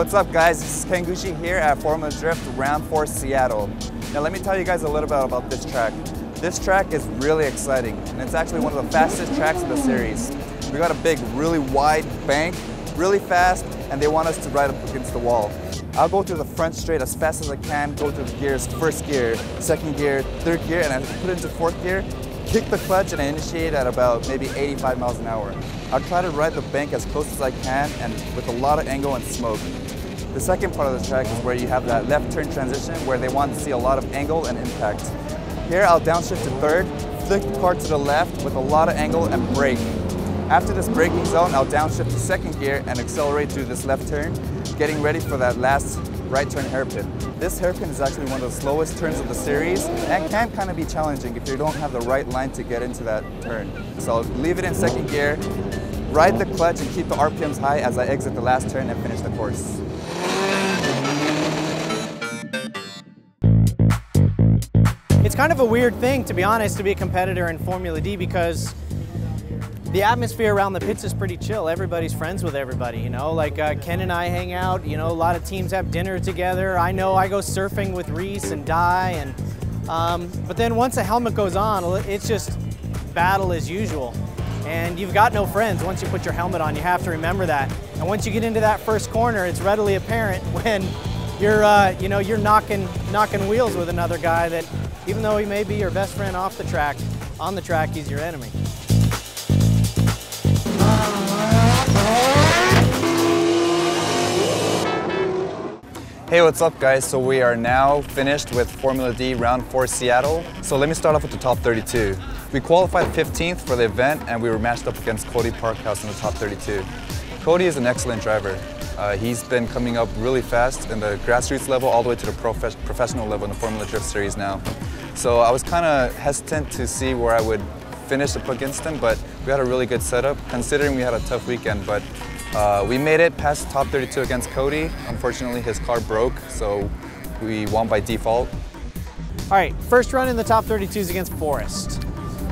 What's up guys, this is Gushi here at Formula Drift Round 4 Seattle. Now let me tell you guys a little bit about this track. This track is really exciting and it's actually one of the fastest tracks in the series. We got a big, really wide bank, really fast, and they want us to ride up against the wall. I'll go through the front straight as fast as I can, go through the gears, first gear, second gear, third gear, and I put it into fourth gear, kick the clutch, and I initiate at about maybe 85 miles an hour. I'll try to ride the bank as close as I can and with a lot of angle and smoke. The second part of the track is where you have that left turn transition where they want to see a lot of angle and impact. Here I'll downshift to third, flick the car to the left with a lot of angle and brake. After this braking zone, I'll downshift to second gear and accelerate through this left turn, getting ready for that last right turn hairpin. This hairpin is actually one of the slowest turns of the series and can kind of be challenging if you don't have the right line to get into that turn. So I'll leave it in second gear, ride the clutch and keep the RPMs high as I exit the last turn and finish the course. It's kind of a weird thing, to be honest, to be a competitor in Formula D because the atmosphere around the pits is pretty chill. Everybody's friends with everybody, you know? Like Ken and I hang out, you know, a lot of teams have dinner together. I know I go surfing with Reese and Di, and but then once the helmet goes on, it's just battle as usual. And you've got no friends once you put your helmet on. You have to remember that. And once you get into that first corner, it's readily apparent when you're, you know, you're knocking wheels with another guy that, even though he may be your best friend off the track, on the track, he's your enemy. Hey, what's up guys? So we are now finished with Formula D Round 4 Seattle. So let me start off with the top 32. We qualified 15th for the event and we were matched up against Cody Parkhouse in the top 32. Cody is an excellent driver. He's been coming up really fast in the grassroots level all the way to the professional level in the Formula Drift Series now. So I was kind of hesitant to see where I would finish up against him, but we had a really good setup considering we had a tough weekend. But we made it past top 32 against Cody. Unfortunately, his car broke, so we won by default. All right, first run in the top 32 is against Forrest.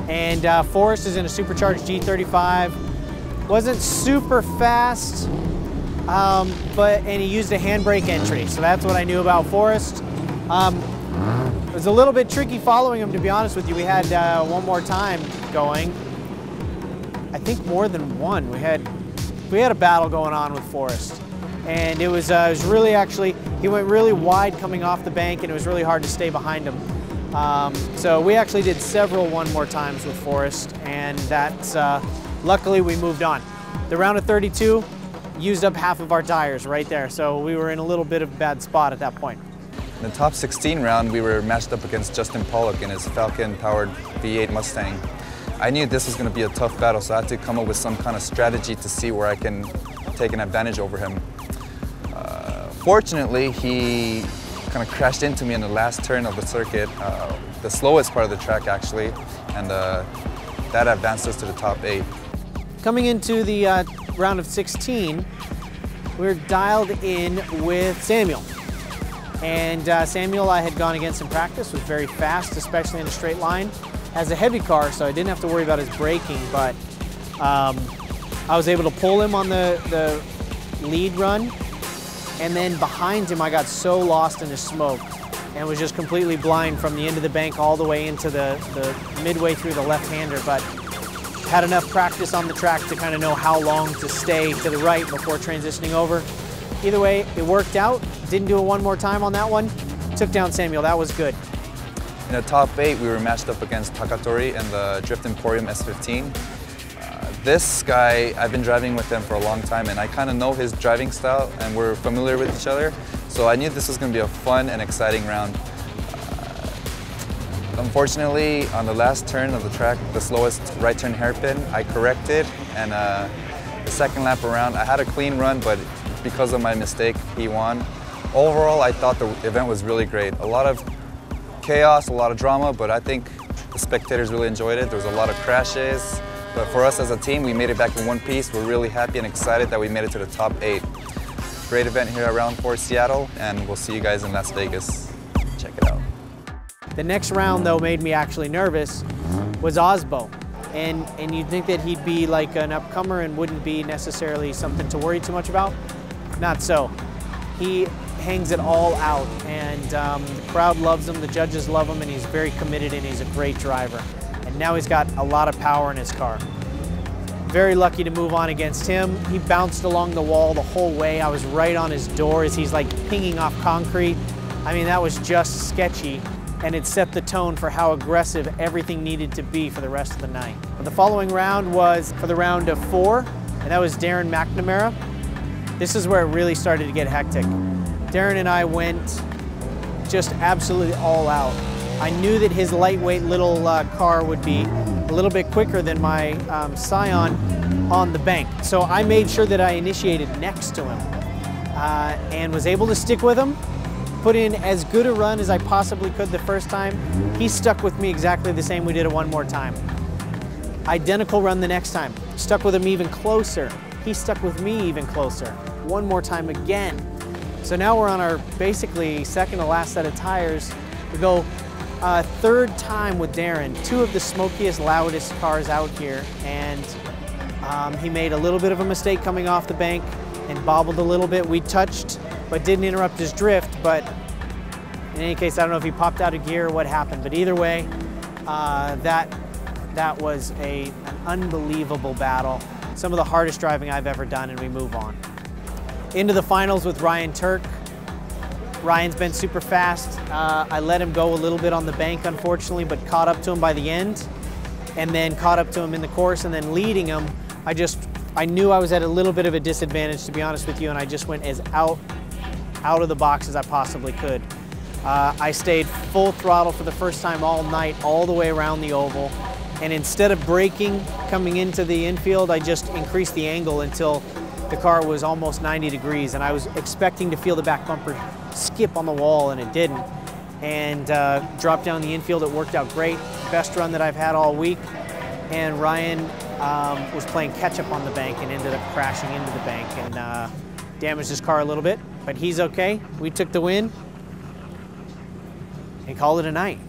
And Forrest is in a supercharged G35. Wasn't super fast, and he used a handbrake entry. So that's what I knew about Forrest. It was a little bit tricky following him, to be honest with you. We had one more time going. I think more than one. We had a battle going on with Forrest. And it was really actually, he went really wide coming off the bank and it was really hard to stay behind him. So we actually did several one more times with Forrest, and that's, luckily we moved on. The round of 32 used up half of our tires right there, so we were in a little bit of a bad spot at that point. In the top 16 round, we were matched up against Justin Pollock in his Falcon-powered V8 Mustang. I knew this was going to be a tough battle, so I had to come up with some kind of strategy to see where I can take an advantage over him. Fortunately, he kind of crashed into me in the last turn of the circuit, the slowest part of the track actually, and that advanced us to the top 8. Coming into the round of 16, we were dialed in with Samuel. And Samuel I had gone against in practice, was very fast, especially in a straight line. Has a heavy car, so I didn't have to worry about his braking, but I was able to pull him on the lead run. And then behind him, I got so lost in the smoke and was just completely blind from the end of the bank all the way into the midway through the left-hander, but had enough practice on the track to kind of know how long to stay to the right before transitioning over. Either way, it worked out. Didn't do it one more time on that one. Took down Samuel, that was good. In the top 8, we were matched up against Takatori and the Drift Emporium S15. This guy, I've been driving with him for a long time and I kind of know his driving style and we're familiar with each other. So I knew this was going to be a fun and exciting round. Unfortunately, on the last turn of the track, the slowest right turn hairpin, I corrected, and the second lap around, I had a clean run, but because of my mistake, he won. Overall, I thought the event was really great. A lot of chaos, a lot of drama, but I think the spectators really enjoyed it. There was a lot of crashes, but for us as a team, we made it back in one piece. We're really happy and excited that we made it to the top 8. Great event here at Round 4 Seattle, and we'll see you guys in Las Vegas. Check it out. The next round, though, made me actually nervous, was Osbo. And you'd think that he'd be like an upcomer and wouldn't be necessarily something to worry too much about. Not so. He hangs it all out, and the crowd loves him, the judges love him, and he's very committed and he's a great driver. And now he's got a lot of power in his car. Very lucky to move on against him. He bounced along the wall the whole way. I was right on his door as he's like pinging off concrete. I mean, that was just sketchy, and it set the tone for how aggressive everything needed to be for the rest of the night. But the following round was for the round of 4, and that was Darren McNamara. This is where it really started to get hectic. Darren and I went just absolutely all out. I knew that his lightweight little car would be a little bit quicker than my Scion on the bank. So I made sure that I initiated next to him and was able to stick with him, put in as good a run as I possibly could the first time. He stuck with me exactly the same. We did it one more time. Identical run the next time. Stuck with him even closer. He stuck with me even closer. One more time again. So now we're on our basically second to last set of tires. We go third time with Darren, 2 of the smokiest, loudest cars out here, and he made a little bit of a mistake coming off the bank and bobbled a little bit. We touched, but didn't interrupt his drift, but in any case, I don't know if he popped out of gear or what happened, but either way, that was an unbelievable battle. Some of the hardest driving I've ever done, and we move on. Into the finals with Ryan Turk. Ryan's been super fast. I let him go a little bit on the bank, unfortunately, but caught up to him by the end, and then caught up to him in the course, and then leading him, I knew I was at a little bit of a disadvantage, to be honest with you, and I just went as out of the box as I possibly could. I stayed full throttle for the first time all night, all the way around the oval, and instead of braking coming into the infield, I just increased the angle until the car was almost 90 degrees, and I was expecting to feel the back bumper skip on the wall, and it didn't. And dropped down the infield. It worked out great. Best run that I've had all week. And Ryan was playing catch up on the bank and ended up crashing into the bank and damaged his car a little bit, but he's okay. We took the win and called it a night.